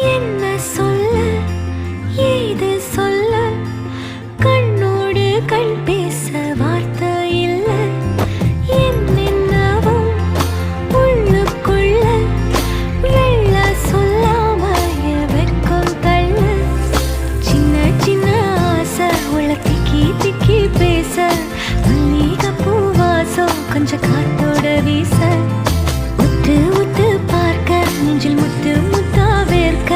என்ன சொல்ல ஏது சொல்ல கண்ணோடு கண் பேச வார்த்தை இல்ல என்னென்னவோ உள்ளுக்குள்ள வெள்ள சொல்லாம வெக்கம் தள்ள சின்ன சின்ன ஆசை உள்ள திக்கி திக்கி பேச மல்லிகை பூவாசம் கொஞ்சம் காத்தோட வீச உத்து உத்து பார்க்க நெஞ்சில் முத்து முத்தா வேர்க்க